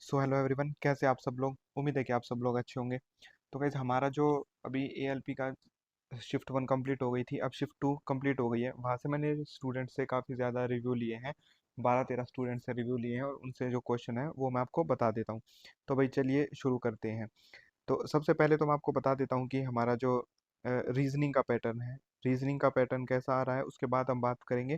So hello everyone, कैसे आप सब लोग। उम्मीद है कि आप सब लोग अच्छे होंगे। तो गाइज हमारा जो अभी एएलपी का शिफ्ट 1 कंप्लीट हो गई थी, अब शिफ्ट 2 कंप्लीट हो गई है। वहाँ से मैंने स्टूडेंट से काफ़ी ज़्यादा रिव्यू लिए हैं। 12-13 स्टूडेंट से रिव्यू लिए हैं और उनसे जो क्वेश्चन है वो मैं आपको बता देता हूँ। तो भाई चलिए शुरू करते हैं। तो सबसे पहले तो मैं आपको बता देता हूँ कि हमारा जो रीजनिंग का पैटर्न है, रीजनिंग का पैटर्न कैसा आ रहा है। उसके बाद हम बात करेंगे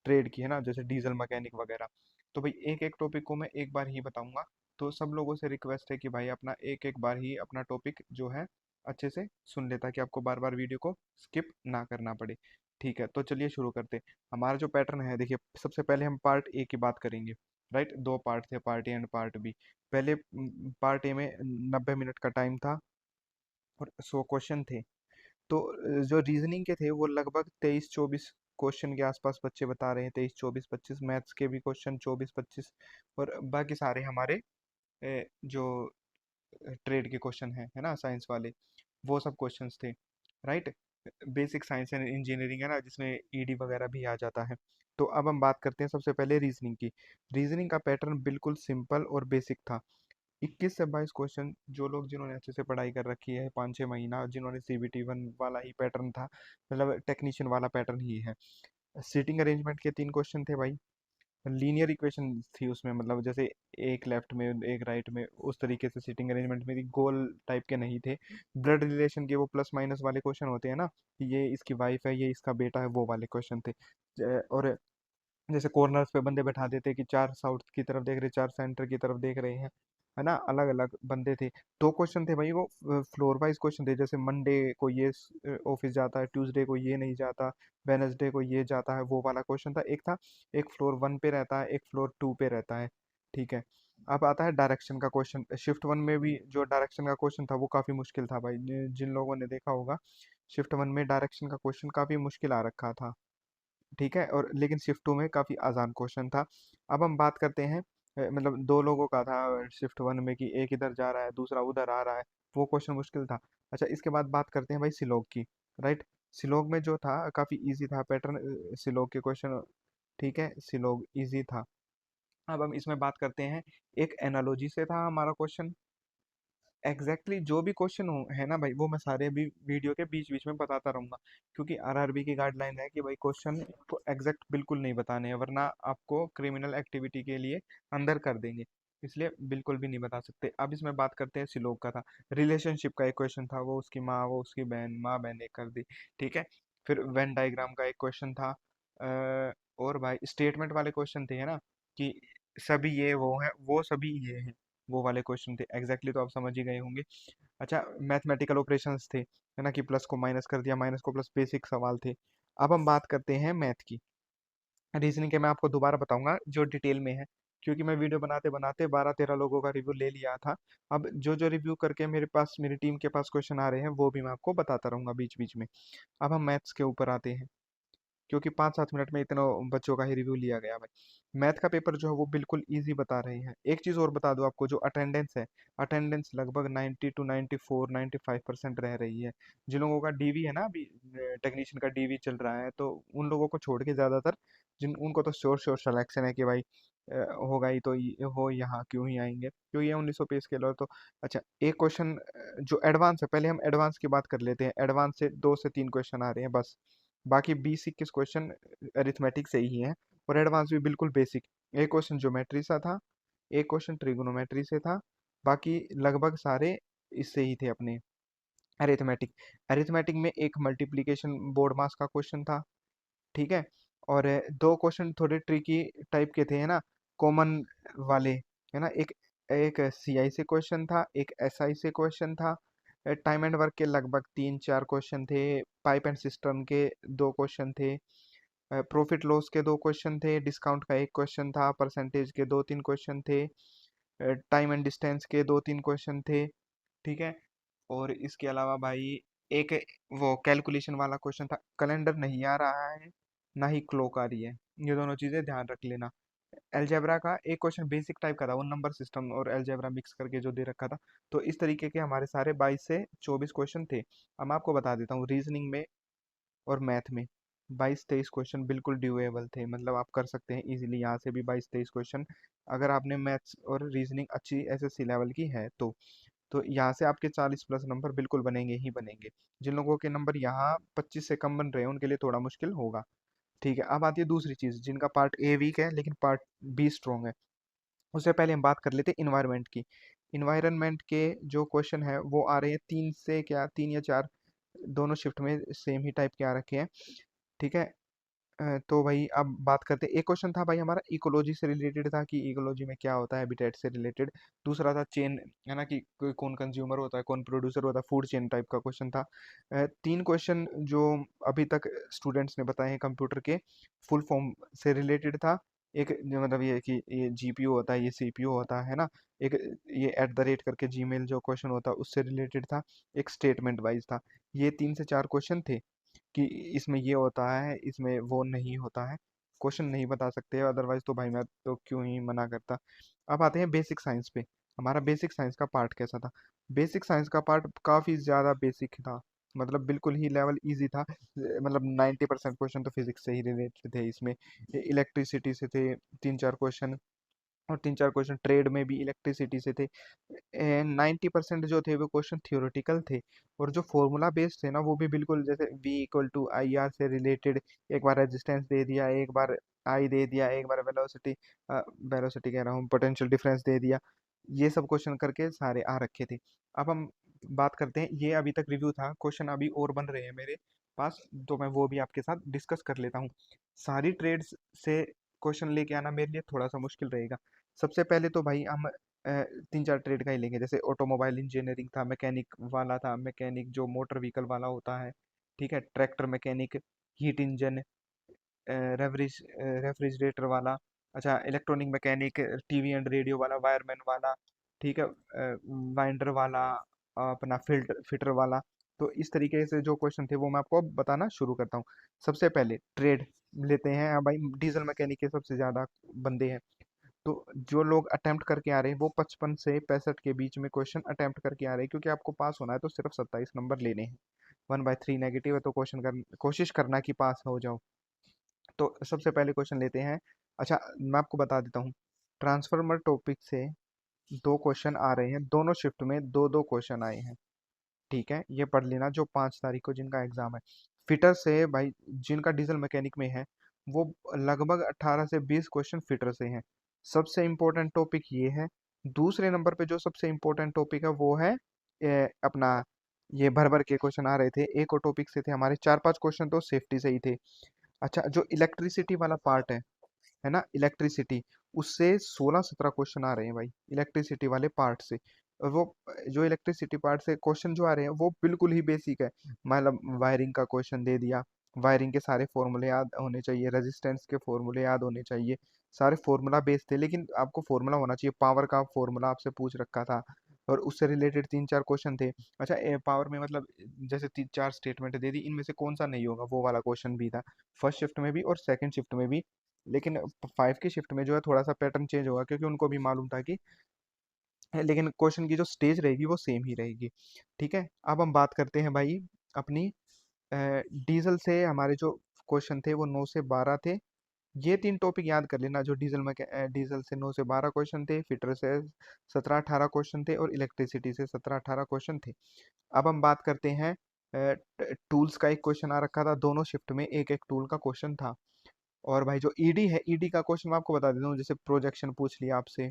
ट्रेड की, है ना, जैसे डीजल मैकेनिक वगैरह। तो भाई एक एक टॉपिक को मैं एक बार ही बताऊंगा। तो सब लोगों से रिक्वेस्ट है कि भाई अपना एक एक बार ही अपना टॉपिक जो है अच्छे से सुन ले, ताकि आपको बार बार वीडियो को स्किप ना करना पड़े। ठीक है, तो चलिए शुरू करते हैं। हमारा जो पैटर्न है, देखिए सबसे पहले हम पार्ट ए की बात करेंगे। राइट, दो पार्ट थे, part A and part B. पहले पार्ट ए में 90 मिनट का टाइम था और 100 क्वेश्चन थे। तो जो रीजनिंग के थे वो लगभग 23-24 क्वेश्चन के आसपास बच्चे बता रहे हैं। 23, 24, 25 मैथ्स के भी क्वेश्चन 24-25। और बाकी सारे हमारे जो ट्रेड के क्वेश्चन है ना, साइंस वाले, वो सब क्वेश्चंस थे। Right, basic science and engineering है ना, जिसमें ईडी वगैरह भी आ जाता है। तो अब हम बात करते हैं सबसे पहले रीजनिंग की। रीजनिंग का पैटर्न बिल्कुल सिंपल और बेसिक था। 21 से 22 क्वेश्चन, जो लोग जिन्होंने अच्छे से पढ़ाई कर रखी है 5-6 महीना, जिन्होंने CBT 1 वाला ही पैटर्न था, मतलब टेक्नीशियन वाला पैटर्न ही है। सीटिंग अरेंजमेंट के 3 क्वेश्चन थे भाई। लीनियर इक्वेशन थी उसमें, मतलब जैसे एक लेफ्ट में एक राइट में, उस तरीके से सीटिंग अरेंजमेंट में थी, गोल टाइप के नहीं थे। ब्लड रिलेशन के वो प्लस माइनस वाले क्वेश्चन होते हैं ना, कि ये इसकी वाइफ है, ये इसका बेटा है, वो वाले क्वेश्चन थे। और जैसे कॉर्नर्स पे बंदे बैठा देते कि 4 साउथ की तरफ देख रहे, 4 सेंटर की तरफ देख रहे हैं, है ना, अलग अलग बंदे थे। 2 क्वेश्चन थे भाई, वो फ्लोर वाइज क्वेश्चन थे। जैसे मंडे को ये ऑफिस जाता है, ट्यूसडे को ये नहीं जाता, वेनसडे को ये जाता है, वो वाला क्वेश्चन था एक था। एक फ्लोर 1 पे रहता है, एक फ्लोर 2 पे रहता है। ठीक है, अब आता है डायरेक्शन का क्वेश्चन। शिफ्ट 1 में भी जो डायरेक्शन का क्वेश्चन था वो काफी मुश्किल था भाई। जिन लोगों ने देखा होगा, शिफ्ट 1 में डायरेक्शन का क्वेश्चन काफी मुश्किल आ रखा था। ठीक है, और लेकिन शिफ्ट 2 में काफ़ी आसान क्वेश्चन था। अब हम बात करते हैं, मतलब दो लोगों का था शिफ्ट 1 में, कि एक इधर जा रहा है दूसरा उधर आ रहा है, वो क्वेश्चन मुश्किल था। अच्छा, इसके बाद बात करते हैं भाई सिलोग की। राइट, सिलोग में जो था काफ़ी इजी था पैटर्न, सिलोग के क्वेश्चन। ठीक है, सिलोग इजी था। अब हम इसमें बात करते हैं, एक एनालॉजी से था हमारा क्वेश्चन। एग्जैक्टली जो भी क्वेश्चन हो है ना भाई, वो मैं सारे भी वीडियो के बीच बीच में बताता रहूंगा। क्योंकि आरआरबी की गाइडलाइन है कि भाई क्वेश्चन को एग्जैक्ट बिल्कुल नहीं बताने हैं, वरना आपको क्रिमिनल एक्टिविटी के लिए अंदर कर देंगे। इसलिए बिल्कुल भी नहीं बता सकते। अब इसमें बात करते हैं सिलोक का था। रिलेशनशिप का एक क्वेश्चन था, वो उसकी माँ, वो उसकी बहन, माँ बहन एक कर दी। ठीक है, फिर वेन डायग्राम का एक क्वेश्चन था। और भाई स्टेटमेंट वाले क्वेश्चन थे, है ना, कि सभी ये वो है, वो सभी ये है, वो वाले क्वेश्चन थे। तो आप समझ ही गए होंगे। अच्छा, मैथमेटिकल ऑपरेशंस थे, है ना, कि प्लस को माइनस कर दिया, माइनस को प्लस, बेसिक सवाल थे। अब हम बात करते हैं मैथ की। रीजनिंग के मैं आपको दोबारा बताऊंगा जो डिटेल में है, क्योंकि मैं वीडियो बनाते बनाते 12-13 लोगों का रिव्यू ले लिया था। अब जो जो रिव्यू करके मेरे पास, मेरी टीम के पास क्वेश्चन आ रहे हैं, वो भी मैं आपको बताता रहूंगा बीच बीच में। अब हम मैथ्स के ऊपर आते हैं, क्योंकि 5-7 मिनट में इतना बच्चों का ही रिव्यू लिया गया भाई। मैथ का पेपर जो है वो बिल्कुल इजी बता रहे हैं। एक चीज़ और बता दूं आपको, जो अटेंडेंस है, अटेंडेंस लगभग 90 to 94, 95% रह रही है। जिन लोगों का डीवी है ना, अभी टेक्नीशियन का डीवी चल रहा है, तो उन लोगों को छोड़ के ज़्यादातर, जिन उनको तो श्योर श्योर सिलेक्शन है कि भाई होगा ही, तो हो यहाँ क्यों ही आएंगे, क्योंकि ये 1900 पे स्केल और तो। अच्छा, एक क्वेश्चन जो एडवांस है, पहले हम एडवांस की बात कर लेते हैं। एडवांस से 2 से 3 क्वेश्चन आ रहे हैं बस। बाकी 20-21 क्वेश्चन अरिथमेटिक से ही हैं, और एडवांस भी बिल्कुल बेसिक। एक क्वेश्चन ज्योमेट्री सा था, एक क्वेश्चन ट्रिग्नोमेट्री से था, बाकी लगभग सारे इससे ही थे अपने, अरिथमेटिक। अरिथमेटिक में एक मल्टीप्लिकेशन बोर्ड मास का क्वेश्चन था। ठीक है, और 2 क्वेश्चन थोड़े ट्रिकी टाइप के थे, है ना, कॉमन वाले, है ना। एक एक सीआई से क्वेश्चन था, एक एसआई से क्वेश्चन था। टाइम एंड वर्क के लगभग 3-4 क्वेश्चन थे। पाइप एंड सिस्टम के 2 क्वेश्चन थे। प्रॉफिट लॉस के 2 क्वेश्चन थे। डिस्काउंट का एक क्वेश्चन था। परसेंटेज के 2-3 क्वेश्चन थे। टाइम एंड डिस्टेंस के 2-3 क्वेश्चन थे। ठीक है, और इसके अलावा भाई एक वो कैलकुलेशन वाला क्वेश्चन था। कैलेंडर नहीं आ रहा है, ना ही क्लॉक आ रही है, ये दोनों चीजें ध्यान रख लेना। अलजेब्रा का एक क्वेश्चन बेसिक टाइप का था, वो नंबर सिस्टम और अलजेब्रा मिक्स करके जो दे रखा था। तो इस तरीके के हमारे सारे 22 से 24 क्वेश्चन थे। अब मैं आपको बता देता हूँ रीजनिंग में और मैथ में। 22-23 क्वेश्चन बिल्कुल ड्यूएबल थे, मतलब आप कर सकते हैं इजीली यहाँ से भी 22-23 क्वेश्चन, अगर आपने मैथ्स और रीजनिंग अच्छी एसएससी लेवल की है तो यहाँ से आपके 40 प्लस नंबर बिल्कुल बनेंगे ही बनेंगे। जिन लोगों के नंबर यहाँ 25 से कम बन रहे हैं उनके लिए थोड़ा मुश्किल होगा। ठीक है, अब आती है दूसरी चीज, जिनका पार्ट ए वीक है लेकिन पार्ट बी स्ट्रॉन्ग है। उससे पहले हम बात कर लेते हैं इन्वायरमेंट की। इन्वायरमेंट के जो क्वेश्चन है वो आ रहे हैं तीन से, क्या तीन या चार, दोनों शिफ्ट में सेम ही टाइप के आ रखे हैं। ठीक है। तो भाई अब बात करते हैं, एक क्वेश्चन था भाई हमारा इकोलॉजी से रिलेटेड था कि इकोलॉजी में क्या होता है, हैबिटेट से रिलेटेड। दूसरा था चेन, है ना, कि कौन कंज्यूमर होता है कौन प्रोड्यूसर होता है, फूड चेन टाइप का क्वेश्चन था। तीन क्वेश्चन जो अभी तक स्टूडेंट्स ने बताए हैं कंप्यूटर के, फुल फॉर्म से रिलेटेड था। एक मतलब ये कि ये जीपीयू होता है, ये सीपीयू होता है ना। एक ये एट द रेट करके जीमेल जो क्वेश्चन होता है उससे रिलेटेड था। एक स्टेटमेंट वाइज था। ये 3 से 4 क्वेश्चन थे कि इसमें ये होता है इसमें वो नहीं होता है। क्वेश्चन नहीं बता सकते, अदरवाइज तो भाई मैं तो क्यों ही मना करता। अब आते हैं बेसिक साइंस पे। हमारा बेसिक साइंस का पार्ट कैसा था? बेसिक साइंस का पार्ट काफी ज्यादा बेसिक था, मतलब बिल्कुल ही लेवल इजी था। मतलब 90% क्वेश्चन तो फिजिक्स से ही रिलेटेड थे इसमें। इलेक्ट्रिसिटी से थे 3-4 क्वेश्चन, और 3-4 क्वेश्चन ट्रेड में भी इलेक्ट्रिसिटी से थे। 90% जो थे वो क्वेश्चन थियोरेटिकल थे, और जो फॉर्मूला बेस्ड थे ना वो भी बिल्कुल जैसे V = IR से रिलेटेड। एक बार रेजिस्टेंस दे दिया, एक बार आई दे दिया, एक बार वेलोसिटी, वेलोसिटी कह रहा हूँ, पोटेंशियल डिफरेंस दे दिया। ये सब क्वेश्चन करके सारे आ रखे थे। अब हम बात करते हैं, ये अभी तक रिव्यू था, क्वेश्चन अभी और बन रहे हैं मेरे पास, तो मैं वो भी आपके साथ डिस्कस कर लेता हूँ। सारी ट्रेड्स से क्वेश्चन लेके आना मेरे लिए थोड़ा सा मुश्किल रहेगा। सबसे पहले तो भाई हम 3-4 ट्रेड का ही लेंगे, जैसे ऑटोमोबाइल इंजीनियरिंग था, मैकेनिक वाला था, मैकेनिक जो मोटर व्हीकल वाला होता है। ठीक है, tractor mechanic, heat engine, refrigerator वाला। अच्छा, electronic mechanic, TV and radio वाला, वायरमैन वाला। ठीक है, वाइंडर वाला, अपना फिल्टर फिटर वाला। तो इस तरीके से जो क्वेश्चन थे वो मैं आपको अब बताना शुरू करता हूँ। सबसे पहले ट्रेड लेते हैं। अब भाई डीजल मैकेनिक के सबसे ज्यादा बंदे हैं, तो जो लोग अटेम्प्ट करके आ रहे हैं वो 55 से 65 के बीच में क्वेश्चन अटेम्प्ट करके आ रहे हैं, क्योंकि आपको पास होना है तो सिर्फ 27 नंबर लेने हैं। 1/3 नेगेटिव है तो कोशिश करना कि पास हो जाओ। तो सबसे पहले क्वेश्चन लेते हैं। अच्छा, मैं आपको बता देता हूँ, ट्रांसफार्मर टॉपिक से 2 क्वेश्चन आ रहे हैं, दोनों शिफ्ट में 2-2 क्वेश्चन आए हैं। ठीक है, ये पढ़ लेना, जो 5 तारीख को जिनका एग्जाम है। फिटर से भाई, जिनका डीजल मैकेनिक में है, वो लगभग 18 से 20 क्वेश्चन फिटर से हैं। सबसे इम्पोर्टेंट टॉपिक ये है। दूसरे नंबर पे जो सबसे इम्पोर्टेंट टॉपिक है वो है अपना, ये भर भर के क्वेश्चन आ रहे थे, एक और टॉपिक से थे हमारे 4-5 क्वेश्चन तो सेफ्टी से ही थे। अच्छा, जो इलेक्ट्रिसिटी वाला पार्ट है ना, इलेक्ट्रिसिटी, उससे 16-17 क्वेश्चन आ रहे हैं भाई, इलेक्ट्रिसिटी वाले पार्ट से। और वो जो इलेक्ट्रिसिटी पार्ट से क्वेश्चन जो आ रहे हैं वो बिल्कुल ही बेसिक है। मतलब वायरिंग का क्वेश्चन दे दिया, वायरिंग के सारे फॉर्मूले याद होने चाहिए, रेजिस्टेंस के फॉर्मूले याद होने चाहिए। सारे फॉर्मूला बेस्ड थे, लेकिन आपको फॉर्मूला होना चाहिए, पावर का फॉर्मूला आपसे पूछ रखा था, और उससे रिलेटेड 3-4 क्वेश्चन थे। अच्छा, पावर में मतलब जैसे 3-4 स्टेटमेंट दे दी, इनमें से कौन सा नहीं होगा, वो वाला क्वेश्चन भी था, फर्स्ट शिफ्ट में भी और सेकंड शिफ्ट में भी। लेकिन 5 की शिफ्ट में जो है थोड़ा सा पैटर्न चेंज होगा, क्योंकि उनको भी मालूम था कि लेकिन क्वेश्चन की जो स्टेज रहेगी वो सेम ही रहेगी। ठीक है, अब हम बात करते हैं भाई अपनी डीजल से हमारे जो क्वेश्चन थे वो 9 से 12 थे। ये 3 टॉपिक याद कर लेना, जो डीजल से 9 से 12 क्वेश्चन थे, फिटर से 17-18 क्वेश्चन थे, और इलेक्ट्रिसिटी से 17-18 क्वेश्चन थे। अब हम बात करते हैं, टूल्स का एक क्वेश्चन आ रखा था, दोनों शिफ्ट में एक एक टूल का क्वेश्चन था। और भाई जो ईडी है, ईडी का क्वेश्चन मैं आपको बता देता हूँ, जैसे प्रोजेक्शन पूछ लिया आपसे,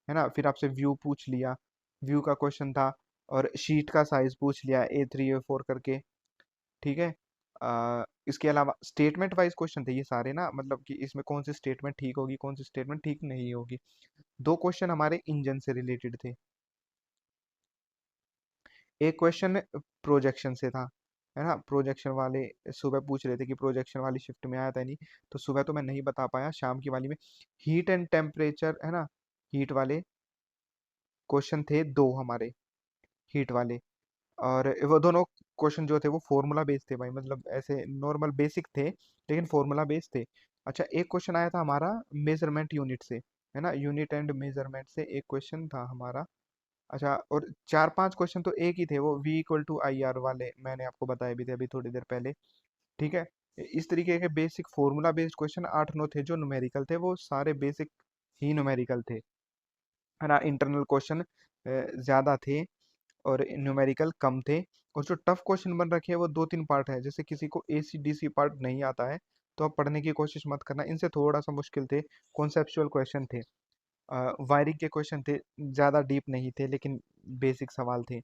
है ना, फिर आपसे व्यू पूछ लिया, व्यू का क्वेश्चन था, और शीट का साइज पूछ लिया A3 A4 करके। ठीक है। इसके अलावा स्टेटमेंट वाइज क्वेश्चन थे ये सारे ना, मतलब कि इसमें कौन सी स्टेटमेंट ठीक होगी कौन सी स्टेटमेंट ठीक नहीं होगी। 2 क्वेश्चन हमारे इंजन से रिलेटेड थे, एक क्वेश्चन प्रोजेक्शन से था, है ना। प्रोजेक्शन वाले सुबह पूछ रहे थे कि प्रोजेक्शन वाली शिफ्ट में आया था नहीं, तो सुबह तो मैं नहीं बता पाया, शाम की वाली में। हीट एंड टेम्परेचर, है ना, हीट वाले क्वेश्चन थे 2 हमारे, हीट वाले। और वो दोनों क्वेश्चन जो थे वो फॉर्मूला बेस्ड थे भाई, मतलब ऐसे नॉर्मल बेसिक थे लेकिन फॉर्मूला बेस्ड थे। अच्छा, एक क्वेश्चन आया था हमारा मेजरमेंट यूनिट से, है ना, यूनिट एंड मेजरमेंट से एक क्वेश्चन था हमारा। अच्छा, और 4-5 क्वेश्चन तो एक ही थे, वो V = IR वाले मैंने आपको बताए भी थे अभी थोड़ी देर पहले। ठीक है। इस तरीके के बेसिक फॉर्मूला बेस्ड क्वेश्चन 8-9 थे जो न्यूमेरिकल थे, वो सारे बेसिक ही न्यूमेरिकल थे, है ना। इंटरनल क्वेश्चन ज़्यादा थे और न्यूमेरिकल कम थे। और जो टफ क्वेश्चन बन रखे हैं वो 2-3 पार्ट है, जैसे किसी को AC/DC पार्ट नहीं आता है तो आप पढ़ने की कोशिश मत करना, इनसे थोड़ा सा मुश्किल थे। कॉन्सेप्चुअल क्वेश्चन थे, वायरिंग के क्वेश्चन थे, ज़्यादा डीप नहीं थे लेकिन बेसिक सवाल थे।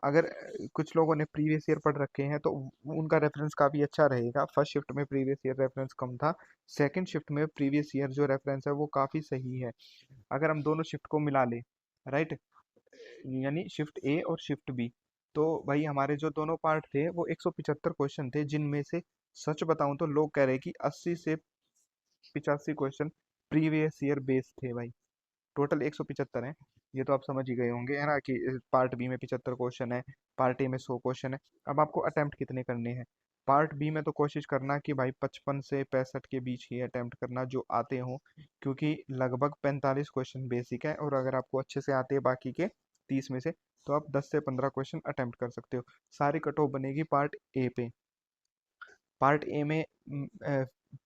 अगर कुछ लोगों ने प्रीवियस ईयर पढ़ रखे हैं तो उनका रेफरेंस काफ़ी अच्छा रहेगा। फर्स्ट शिफ्ट में प्रीवियस ईयर रेफरेंस कम था, सेकंड शिफ्ट में प्रीवियस ईयर जो रेफरेंस है वो काफ़ी सही है। अगर हम दोनों शिफ्ट को मिला लें, राइट, यानी शिफ्ट ए और शिफ्ट बी, तो भाई हमारे जो दोनों पार्ट थे वो 175 क्वेश्चन थे, जिनमें से सच बताऊं तो लोग कह रहे हैं कि 80 से 85 क्वेश्चन प्रीवियस ईयर बेस्ड थे भाई। टोटल 175 है, ये तो आप समझ ही गए होंगे, है ना, कि पार्ट बी में 75 क्वेश्चन है, पार्ट ए में 100 क्वेश्चन है। अब आपको अटेम्प्ट कितने करने हैं? पार्ट बी में तो कोशिश करना कि भाई 55 से 65 के बीच ही अटेम्प्ट करना जो आते हो, क्योंकि लगभग 45 क्वेश्चन बेसिक है, और अगर आपको अच्छे से आते हैं बाकी के 30 में से, तो आप 10 से 15 क्वेश्चन अटेम्प्ट कर सकते हो। सारी कट ऑफ बनेगी पार्ट ए पे। पार्ट ए में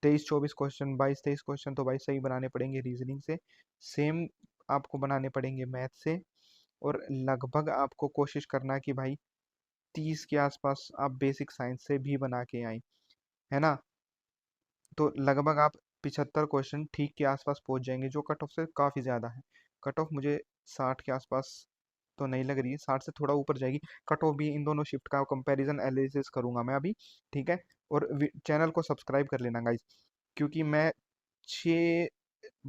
23-24 क्वेश्चन, 22-23 क्वेश्चन तो भाई सही बनाने पड़ेंगे रीजनिंग से, सेम आपको बनाने पड़ेंगे मैथ से, और लगभग आपको कोशिश करना कि भाई 30 के आसपास आप बेसिक साइंस से भी बना के आए, है ना। तो लगभग आप 75 क्वेश्चन ठीक के आसपास पहुंच जाएंगे, जो कट ऑफ से काफ़ी ज़्यादा है। कट ऑफ मुझे 60 के आसपास तो नहीं लग रही है, 60 से थोड़ा ऊपर जाएगी। कट ऑफ भी इन दोनों शिफ्ट का कंपैरिजन एनालिसिस करूंगा मैं अभी, ठीक है। और चैनल को सब्सक्राइब कर लेना गाइस, क्योंकि मैं 6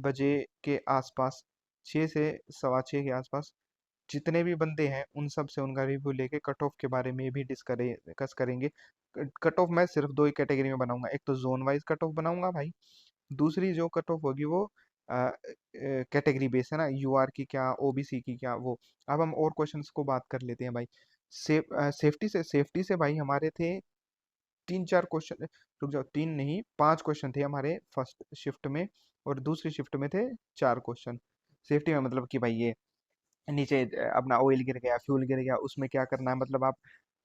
बजे के आसपास, 6 से 6:15 के आसपास जितने भी बंदे हैं उन सब से उनका रिव्यू लेके कट ऑफ के बारे में भी डिस्कस करेंगे। कट ऑफ मैं सिर्फ दो ही कैटेगरी में बनाऊंगा, एक तो जोन वाइज कट ऑफ बनाऊंगा भाई, दूसरी जो कट ऑफ होगी वो कैटेगरी बेस है ना, UR की क्या, OBC की क्या, वो। अब हम और क्वेश्चंस को बात कर लेते हैं भाई। सेफ्टी से भाई हमारे थे 3-4 क्वेश्चन, रुक जाओ, 3 नहीं 5 क्वेश्चन थे हमारे फर्स्ट शिफ्ट में, और दूसरी शिफ्ट में थे 4 क्वेश्चन। सेफ्टी में मतलब कि भाई ये नीचे अपना ऑयल गिर गया, फ्यूल गिर गया, उसमें क्या करना है, मतलब आप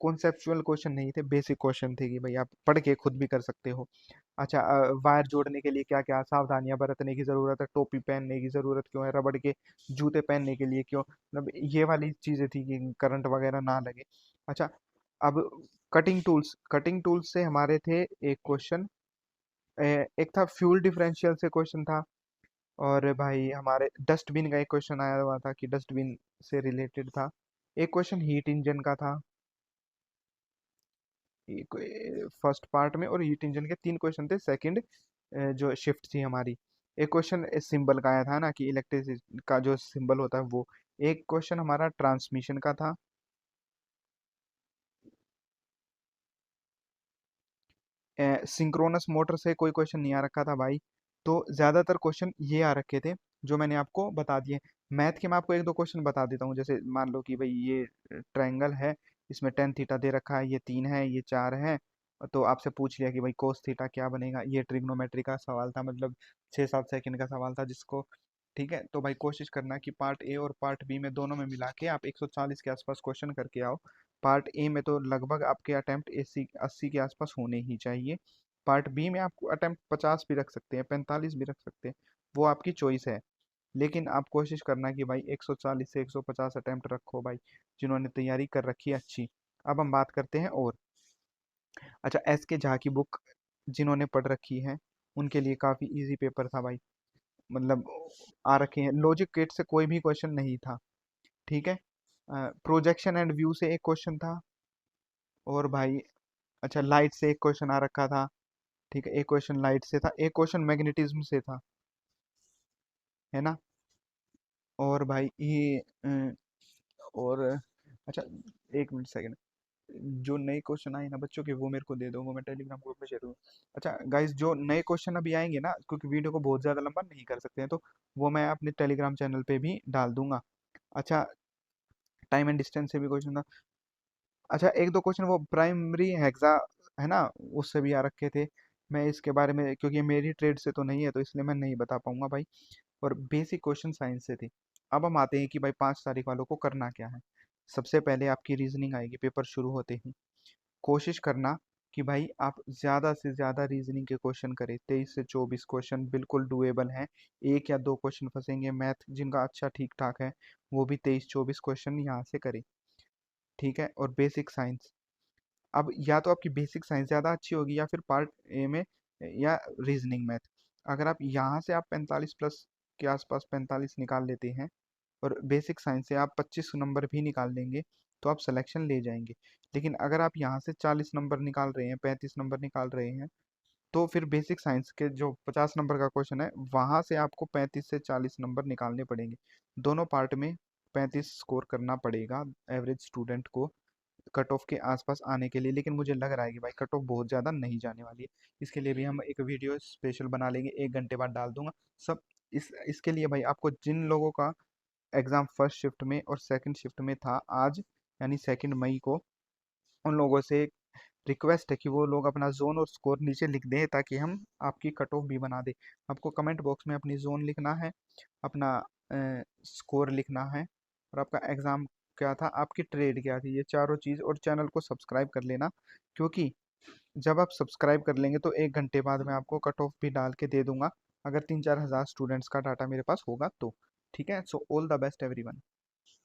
कॉन्सेप्चुअल क्वेश्चन नहीं थे, बेसिक क्वेश्चन थे कि भाई आप पढ़ के खुद भी कर सकते हो। अच्छा, वायर जोड़ने के लिए क्या क्या सावधानियां बरतने की जरूरत है, टोपी पहनने की जरूरत क्यों है, रबड़ के जूते पहनने के लिए क्यों, मतलब ये वाली चीजें थी कि करंट वगैरह ना लगे। अच्छा, अब कटिंग टूल्स से हमारे थे एक क्वेश्चन, एक था फ्यूल डिफरेंशियल से क्वेश्चन था, और भाई हमारे डस्टबिन का एक क्वेश्चन आया हुआ था कि डस्टबिन से रिलेटेड था। एक क्वेश्चन हीट इंजन का था, फर्स्ट पार्ट में, और हीट इंजन के 3 क्वेश्चन थे सेकंड जो शिफ्ट थी हमारी। एक क्वेश्चन सिंबल का आया था ना, कि इलेक्ट्रिसिटी का जो सिंबल होता है वो। एक क्वेश्चन हमारा ट्रांसमिशन का था। सिंक्रोनस मोटर से कोई क्वेश्चन नहीं आ रखा था भाई। तो ज्यादातर क्वेश्चन ये आ रखे थे जो मैंने आपको बता दिए। मैथ के मैं आपको एक दो क्वेश्चन बता देता हूँ, जैसे मान लो कि भाई ये ट्रायंगल है, इसमें टेन थीटा दे रखा है, ये 3 है, ये 4 है, तो आपसे पूछ लिया कि भाई कोस थीटा क्या बनेगा। ये ट्रिग्नोमेट्री का सवाल था, मतलब 6-7 सेकंड का सवाल था जिसको, ठीक है। तो भाई कोशिश करना कि पार्ट ए और पार्ट बी में दोनों में मिला के आप 140 के आसपास क्वेश्चन करके आओ। पार्ट ए में तो लगभग आपके अटेम्प्ट 80 के आसपास होने ही चाहिए। पार्ट बी में आपको अटेम्प्ट 50 भी रख सकते हैं, 45 भी रख सकते हैं, वो आपकी चॉइस है। लेकिन आप कोशिश करना कि भाई 140 से 150 अटेम्प्ट रखो भाई, जिन्होंने तैयारी कर रखी है अच्छी। अब हम बात करते हैं और, अच्छा, SK झा की बुक जिन्होंने पढ़ रखी है उनके लिए काफ़ी इजी पेपर था भाई, मतलब आ रखे हैं। लॉजिक गेट से कोई भी क्वेश्चन नहीं था, ठीक है। प्रोजेक्शन एंड व्यू से एक क्वेश्चन था, और भाई अच्छा लाइट से एक क्वेश्चन आ रखा था, ठीक है, एक क्वेश्चन लाइट से था, एक क्वेश्चन मैग्नेटिज्म से था, है ना। और भाई ये और अच्छा, एक मिनट सेकंड, जो नए क्वेश्चन आए ना बच्चों के वो मेरे को दे दो, वो मैं टेलीग्राम ग्रुप में शेयर दूँ। अच्छा गाइस, जो नए क्वेश्चन अभी आएंगे ना, क्योंकि वीडियो को बहुत ज़्यादा लंबा नहीं कर सकते हैं, तो वो मैं अपने टेलीग्राम चैनल पे भी डाल दूंगा। अच्छा, टाइम एंड डिस्टेंस से भी क्वेश्चन था। अच्छा, एक दो क्वेश्चन वो प्राइमरी हेक्सा, है ना, उससे भी आ रखे थे। मैं इसके बारे में, क्योंकि ये मेरी ट्रेड से तो नहीं है, तो इसलिए मैं नहीं बता पाऊंगा भाई। और बेसिक क्वेश्चन साइंस से थे। अब हम आते हैं कि भाई 5 तारीख वालों को करना क्या है। सबसे पहले आपकी रीजनिंग आएगी पेपर शुरू होते ही। कोशिश करना कि भाई आप ज़्यादा से ज़्यादा रीजनिंग के क्वेश्चन करें, 23 से 24 क्वेश्चन बिल्कुल डुएबल हैं। एक या दो क्वेश्चन फंसेंगे, मैथ जिनका अच्छा ठीक ठाक है वो भी 23-24 क्वेश्चन यहाँ से करें। ठीक है, और बेसिक साइंस, अब या तो आपकी बेसिक साइंस ज़्यादा अच्छी होगी या फिर पार्ट ए में या रीजनिंग मैथ। अगर आप यहाँ से आप 45 प्लस के आसपास 45 निकाल लेते हैं और बेसिक साइंस से आप 25 नंबर भी निकाल लेंगे तो आप सिलेक्शन ले जाएंगे। लेकिन अगर आप यहाँ से 40 नंबर निकाल रहे हैं, 35 नंबर निकाल रहे हैं, तो फिर बेसिक साइंस के जो 50 नंबर का क्वेश्चन है वहाँ से आपको 35 से 40 नंबर निकालने पड़ेंगे। दोनों पार्ट में 35 स्कोर करना पड़ेगा एवरेज स्टूडेंट को कट ऑफ के आसपास आने के लिए। लेकिन मुझे लग रहा है कि भाई कट ऑफ बहुत ज़्यादा नहीं जाने वाली है। इसके लिए भी हम एक वीडियो स्पेशल बना लेंगे, 1 घंटे बाद डाल दूंगा सब। इसके लिए भाई आपको जिन लोगों का एग्ज़ाम फर्स्ट शिफ्ट में और सेकंड शिफ्ट में था आज, यानी 2 मई को, उन लोगों से रिक्वेस्ट है कि वो लोग अपना जोन और स्कोर नीचे लिख दें ताकि हम आपकी कट ऑफ भी बना दें। आपको कमेंट बॉक्स में अपनी जोन लिखना है, अपना स्कोर लिखना है, और आपका एग्ज़ाम क्या था, आपकी ट्रेड क्या थी, ये चारों चीज़, और चैनल को सब्सक्राइब कर लेना। क्योंकि जब आप सब्सक्राइब कर लेंगे तो 1 घंटे बाद मैं आपको कट ऑफ भी डाल के दे दूंगा, अगर 3-4 हज़ार स्टूडेंट्स का डाटा मेरे पास होगा तो। ठीक है, so all the best everyone.